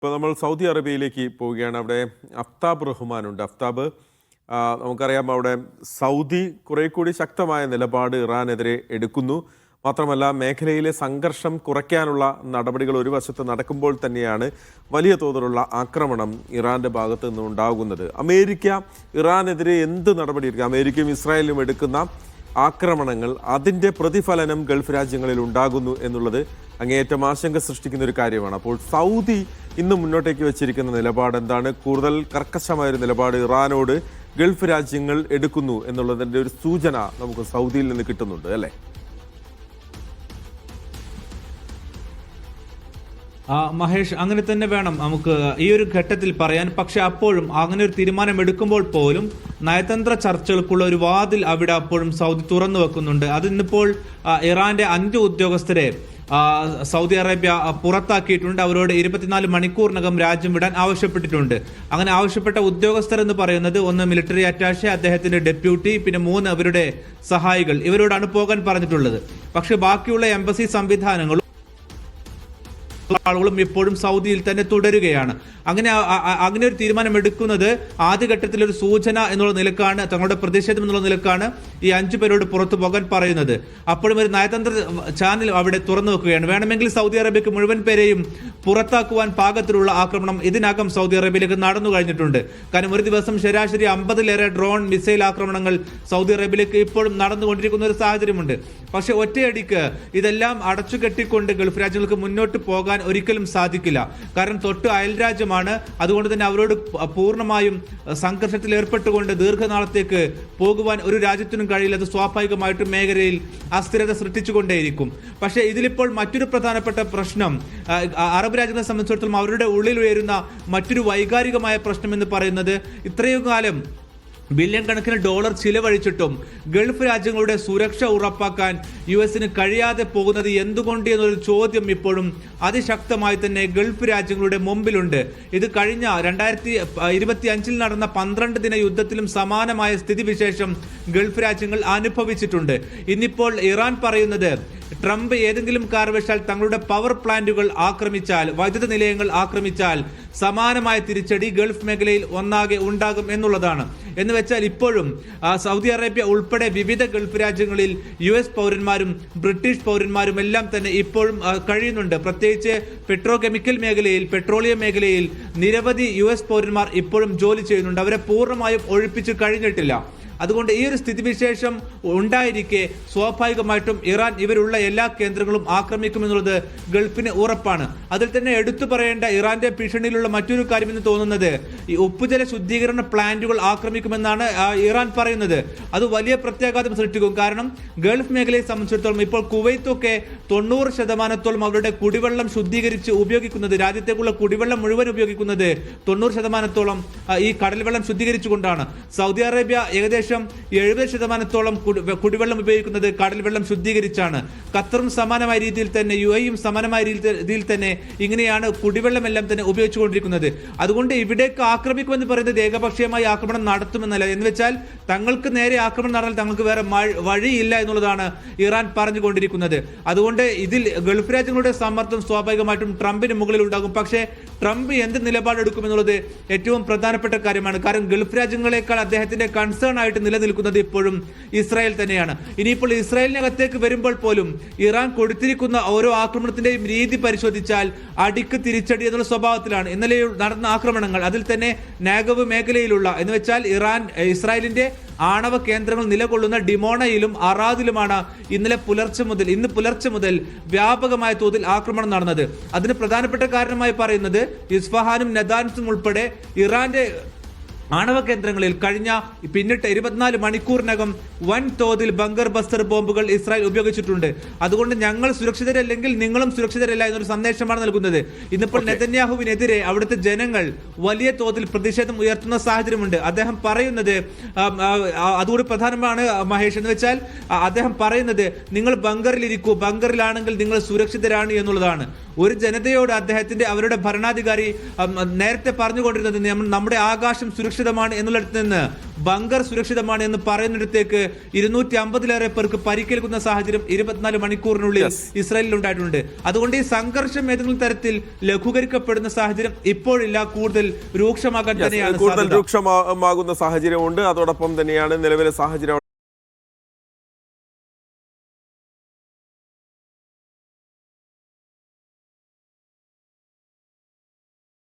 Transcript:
ഇപ്പോൾ നമ്മൾ സൗദി അറേബ്യയിലേക്ക് പോവുകയാണ്. അവിടെ അഫ്താബ് റഹ്മാനുണ്ട്. അഫ്താബ്, നമുക്കറിയാം അവിടെ സൗദി കുറെ കൂടി ശക്തമായ നിലപാട് ഇറാനെതിരെ എടുക്കുന്നു. മാത്രമല്ല, മേഖലയിലെ സംഘർഷം കുറയ്ക്കാനുള്ള നടപടികൾ ഒരു വശത്ത് നടക്കുമ്പോൾ തന്നെയാണ് വലിയ തോതിലുള്ള ആക്രമണം ഇറാന്റെ ഭാഗത്തു നിന്നുണ്ടാകുന്നത്. അമേരിക്ക ഇറാനെതിരെ എന്ത് നടപടിയെടുക്കുക? അമേരിക്കയും ഇസ്രായേലും എടുക്കുന്ന ആക്രമണങ്ങൾ, അതിൻ്റെ പ്രതിഫലനം ഗൾഫ് രാജ്യങ്ങളിൽ ഉണ്ടാകുന്നു എന്നുള്ളത് അങ്ങേയറ്റം ആശങ്ക സൃഷ്ടിക്കുന്ന ഒരു കാര്യമാണ്. അപ്പോൾ സൗദി ഇന്ന് മുന്നോട്ടേക്ക് വെച്ചിരിക്കുന്ന നിലപാട് എന്താണ്? കൂടുതൽ കർക്കശമായൊരു നിലപാട് ഇറാനോട് ഗൾഫ് രാജ്യങ്ങൾ എടുക്കുന്നു എന്നുള്ളതിൻ്റെ ഒരു സൂചന നമുക്ക് സൗദിയിൽ നിന്ന് കിട്ടുന്നുണ്ട്, അല്ലേ? മഹേഷ്, അങ്ങനെ തന്നെ വേണം നമുക്ക് ഈ ഒരു ഘട്ടത്തിൽ പറയാൻ. പക്ഷെ അപ്പോഴും അങ്ങനെ ഒരു തീരുമാനം എടുക്കുമ്പോൾ പോലും നയതന്ത്ര ചർച്ചകൾക്കുള്ള ഒരു വാതിൽ അവിടെ അപ്പോഴും സൗദി തുറന്നു വെക്കുന്നുണ്ട്. അതിന്നിപ്പോൾ ഇറാന്റെ 5 ഉദ്യോഗസ്ഥരെ സൗദി അറേബ്യ പുറത്താക്കിയിട്ടുണ്ട്. അവരോട് 24 മണിക്കൂറിനകം രാജ്യം വിടാൻ ആവശ്യപ്പെട്ടിട്ടുണ്ട്. അങ്ങനെ ആവശ്യപ്പെട്ട ഉദ്യോഗസ്ഥർ എന്ന് പറയുന്നത് 1 മിലിറ്ററി അറ്റാഷെ, അദ്ദേഹത്തിന്റെ ഡെപ്യൂട്ടി, പിന്നെ 3 അവരുടെ സഹായികൾ. ഇവരോടാണ് പോകാൻ പറഞ്ഞിട്ടുള്ളത്. പക്ഷെ ബാക്കിയുള്ള എംബസി സംവിധാനങ്ങളും ആളുകളും ഇപ്പോഴും സൗദിയിൽ തന്നെ തുടരുകയാണ്. അങ്ങനെ ഒരു തീരുമാനം എടുക്കുന്നത് ആദ്യഘട്ടത്തിൽ ഒരു സൂചന എന്നുള്ള നിലക്കാണ്, തങ്ങളുടെ പ്രതിഷേധം എന്നുള്ള നിലക്കാണ് ഈ 5 പേരോട് പുറത്തു പോകാൻ പറയുന്നത്. അപ്പോഴും ഒരു നയതന്ത്ര ചാനൽ അവിടെ തുറന്നു വെക്കുകയാണ്. വേണമെങ്കിൽ സൗദി അറേബ്യക്ക് മുഴുവൻ പേരെയും പുറത്താക്കുവാൻ പാകത്തിലുള്ള ആക്രമണം ഇതിനകം സൗദി അറേബ്യയിലേക്ക് നടന്നു കഴിഞ്ഞിട്ടുണ്ട്. കാരണം ഒരു ദിവസം ശരാശരി 50-ലേറെ ഡ്രോൺ മിസൈൽ ആക്രമണങ്ങൾ സൗദി അറേബ്യയിലേക്ക് ഇപ്പോഴും നടന്നുകൊണ്ടിരിക്കുന്ന ഒരു സാഹചര്യമുണ്ട്. പക്ഷെ ഒറ്റയടിക്ക് ഇതെല്ലാം അടച്ചുകെട്ടിക്കൊണ്ട് ഗൾഫ് രാജ്യങ്ങൾക്ക് മുന്നോട്ട് പോകാൻ ഒരിക്കലും സാധിക്കില്ല. കാരണം തൊട്ട് അയൽ രാജ്യമാണ്. അതുകൊണ്ട് തന്നെ അവരോട് പൂർണ്ണമായും സംഘർഷത്തിൽ ഏർപ്പെട്ടുകൊണ്ട് ദീർഘനാളത്തേക്ക് പോകുവാൻ ഒരു രാജ്യത്തിനും കഴിയില്ല. അത് സ്വാഭാവികമായിട്ടും മേഖലയിൽ അസ്ഥിരത സൃഷ്ടിച്ചുകൊണ്ടേയിരിക്കും. പക്ഷേ ഇതിലിപ്പോൾ മറ്റൊരു പ്രധാനപ്പെട്ട പ്രശ്നം, അറബ് രാജ്യങ്ങളെ സംബന്ധിച്ചിടത്തോളം അവരുടെ ഉള്ളിൽ ഉയരുന്ന മറ്റൊരു വൈകാരികമായ പ്രശ്നം എന്ന് പറയുന്നത്, ഇത്രയും കാലം ബില്യൺ കണക്കിന് ഡോളർ ചിലവഴിച്ചിട്ടും ഗൾഫ് രാജ്യങ്ങളുടെ സുരക്ഷ ഉറപ്പാക്കാൻ യുഎസിന് കഴിയാതെ പോകുന്നത് എന്തുകൊണ്ട് എന്നൊരു ചോദ്യം ഇപ്പോഴും അതിശക്തമായി തന്നെ ഗൾഫ് രാജ്യങ്ങളുടെ മുമ്പിലുണ്ട്. ഇത് കഴിഞ്ഞ 2025 നടന്ന 12 ദിന യുദ്ധത്തിലും സമാനമായ സ്ഥിതിവിശേഷം ഗൾഫ് രാജ്യങ്ങൾ അനുഭവിച്ചിട്ടുണ്ട്. ഇന്നിപ്പോൾ ഇറാൻ പറയുന്നത്, ട്രംപ് ഏതെങ്കിലും കാരണവശാൽ തങ്ങളുടെ പവർ പ്ലാന്റുകൾ ആക്രമിച്ചാൽ, വൈദ്യുത നിലയങ്ങൾ ആക്രമിച്ചാൽ സമാനമായ തിരിച്ചടി ഗൾഫ് മേഖലയിൽ ഒന്നാകെ ഉണ്ടാകും എന്നുള്ളതാണ്. എന്ന് വെച്ചാൽ ഇപ്പോഴും സൗദി അറേബ്യ ഉൾപ്പെടെ വിവിധ ഗൾഫ് രാജ്യങ്ങളിൽ US പൗരന്മാരും ബ്രിട്ടീഷ് പൗരന്മാരും എല്ലാം തന്നെ ഇപ്പോഴും കഴിയുന്നുണ്ട്. പ്രത്യേകിച്ച് പെട്രോകെമിക്കൽ മേഖലയിൽ, പെട്രോളിയം മേഖലയിൽ നിരവധി US പൗരന്മാർ ഇപ്പോഴും ജോലി ചെയ്യുന്നുണ്ട്. അവരെ പൂർണ്ണമായും ഒഴിപ്പിച്ചു കഴിഞ്ഞിട്ടില്ല. അതുകൊണ്ട് ഈ ഒരു സ്ഥിതിവിശേഷം ഉണ്ടായിരിക്കെ സ്വാഭാവികമായിട്ടും ഇറാൻ ഇവരുള്ള എല്ലാ കേന്ദ്രങ്ങളും ആക്രമിക്കുമെന്നുള്ളത് ഗൾഫിന് ഉറപ്പാണ്. അതിൽ തന്നെ എടുത്തു പറയേണ്ട ഇറാന്റെ ഭീഷണിയിലുള്ള മറ്റൊരു കാര്യമെന്ന് തോന്നുന്നത്, ഈ ഉപ്പുജല ശുദ്ധീകരണ പ്ലാന്റുകൾ ആക്രമിക്കുമെന്നാണ് ഇറാൻ പറയുന്നത്. അത് വലിയ പ്രത്യാഘാതം സൃഷ്ടിക്കും. കാരണം ഗൾഫ് മേഖലയെ സംബന്ധിച്ചിടത്തോളം ഇപ്പോൾ കുവൈത്തൊക്കെ 90% അവരുടെ കുടിവെള്ളം ശുദ്ധീകരിച്ച് ഉപയോഗിക്കുന്നത്, രാജ്യത്തേക്കുള്ള കുടിവെള്ളം മുഴുവൻ ഉപയോഗിക്കുന്നത് 90% ഈ കടൽ വെള്ളം ശുദ്ധീകരിച്ചുകൊണ്ടാണ്. സൗദി അറേബ്യ ഏകദേശം 70% കുടിവെള്ളം ഉപയോഗിക്കുന്നത് കടൽ വെള്ളം ശുദ്ധീകരിച്ചാണ്. ഖത്തറും സമാനമായ രീതിയിൽ തന്നെ, UAEയും സമാനമായ രീതിയിൽ തന്നെ ഇങ്ങനെയാണ് കുടിവെള്ളമെല്ലാം തന്നെ ഉപയോഗിച്ചുകൊണ്ടിരിക്കുന്നത്. അതുകൊണ്ട് ഇവിടേക്ക് ആക്രമിക്കുമെന്ന് പറയുന്നത് ഏകപക്ഷീയമായി ആക്രമണം നടത്തുമെന്നല്ല. എന്ന് വെച്ചാൽ തങ്ങൾക്ക് നേരെ ആക്രമണം നടന്നാൽ തങ്ങൾക്ക് വേറെ വഴിയില്ല എന്നുള്ളതാണ് ഇറാൻ പറഞ്ഞുകൊണ്ടിരിക്കുന്നത്. അതുകൊണ്ട് ഇതിൽ ഗൾഫ് രാജ്യങ്ങളുടെ സമ്മർദ്ദം സ്വാഭാവികമായിട്ടും ട്രംപിന് മുകളിൽ ഉണ്ടാകും. പക്ഷേ ട്രംപ് എന്ത് നിലപാടെടുക്കുമെന്നുള്ളത് ഏറ്റവും പ്രധാനപ്പെട്ട കാര്യമാണ്. കാരണം ഗൾഫ് രാജ്യങ്ങളെക്കാൾ അദ്ദേഹത്തിന്റെ കൺസേൺ ആയിട്ട് നിലനിൽക്കുന്നത് ഇപ്പോഴും ഇസ്രായേൽ തന്നെയാണ്. ഇനിയിപ്പോൾ ഇസ്രായേലിനകത്തേക്ക് വരുമ്പോൾ പോലും ഇറാൻ കൊടുത്തിരിക്കുന്ന ഓരോ ആക്രമണത്തിന്റെയും രീതി പരിശോധിച്ചാൽ അടിക്ക് തിരിച്ചടി എന്നുള്ള സ്വഭാവത്തിലാണ്. ഇന്നലെ നടന്ന ആക്രമണങ്ങൾ, അതിൽ തന്നെ നാഗവ് മേഖലയിലുള്ള, എന്ന് വെച്ചാൽ ഇസ്രായേലിന്റെ ആണവ കേന്ദ്രങ്ങൾ നിലകൊള്ളുന്ന ഡിമോണയിലും അറാദിലുമാണ് ഇന്ന് പുലർച്ചെ മുതൽ വ്യാപകമായ തോതിൽ ആക്രമണം നടന്നത്. അതിന് പ്രധാനപ്പെട്ട കാരണമായി പറയുന്നത് ഇസ്ഫഹാനും നദാൻസും ഉൾപ്പെടെ ഇറാന്റെ ആണവ കേന്ദ്രങ്ങളിൽ കഴിഞ്ഞ പിന്നിട്ട് 24 മണിക്കൂറിനകം വൻ തോതിൽ ബങ്കർ ബസ്റ്റർ ബോംബുകൾ ഇസ്രായേൽ ഉപയോഗിച്ചിട്ടുണ്ട്. അതുകൊണ്ട് ഞങ്ങൾ സുരക്ഷിതരല്ലെങ്കിൽ നിങ്ങളും സുരക്ഷിതരല്ല എന്നൊരു സന്ദേശമാണ് നൽകുന്നത്. ഇന്നിപ്പോൾ നെതന്യാഹുവിനെതിരെ അവിടുത്തെ ജനങ്ങൾ വലിയ തോതിൽ പ്രതിഷേധം ഉയർത്തുന്ന സാഹചര്യമുണ്ട്. അദ്ദേഹം പറയുന്നത്, അതുകൂടി പ്രധാനമാണ് മഹേഷ്, എന്ന് വെച്ചാൽ അദ്ദേഹം പറയുന്നത്, നിങ്ങൾ ബങ്കറിലിരിക്കൂ, ബങ്കറിലാണെങ്കിൽ നിങ്ങൾ സുരക്ഷിതരാണ് എന്നുള്ളതാണ്. ഒരു ജനതയോട് അവരുടെ ഭരണാധികാരി നേരത്തെ പറഞ്ഞുകൊണ്ടിരുന്നത്, നമ്മുടെ ആകാശം സുരക്ഷിത സുരക്ഷിതമാണ് എന്നുള്ളിടത്ത് നിന്ന് ബങ്കർ സുരക്ഷിതമാണ് എന്ന് പറയുന്നിടത്തേക്ക് 250-ലേറെ പേർക്ക് പരിക്കേൽക്കുന്ന സാഹചര്യം 24 മണിക്കൂറിനുള്ളിൽ ഇസ്രായേലിൽ ഉണ്ടായിട്ടുണ്ട്. അതുകൊണ്ട് ഈ സംഘർഷം ഏതെങ്കിലും തരത്തിൽ ലഘൂകരിക്കപ്പെടുന്ന സാഹചര്യം ഇപ്പോഴില്ല, കൂടുതൽ രൂക്ഷമാകാൻ തന്നെയാണ് കൂടുതൽ രൂക്ഷമാകുന്ന സാഹചര്യമുണ്ട്. അതോടൊപ്പം തന്നെയാണ് നിലവിലെ സാഹചര്യം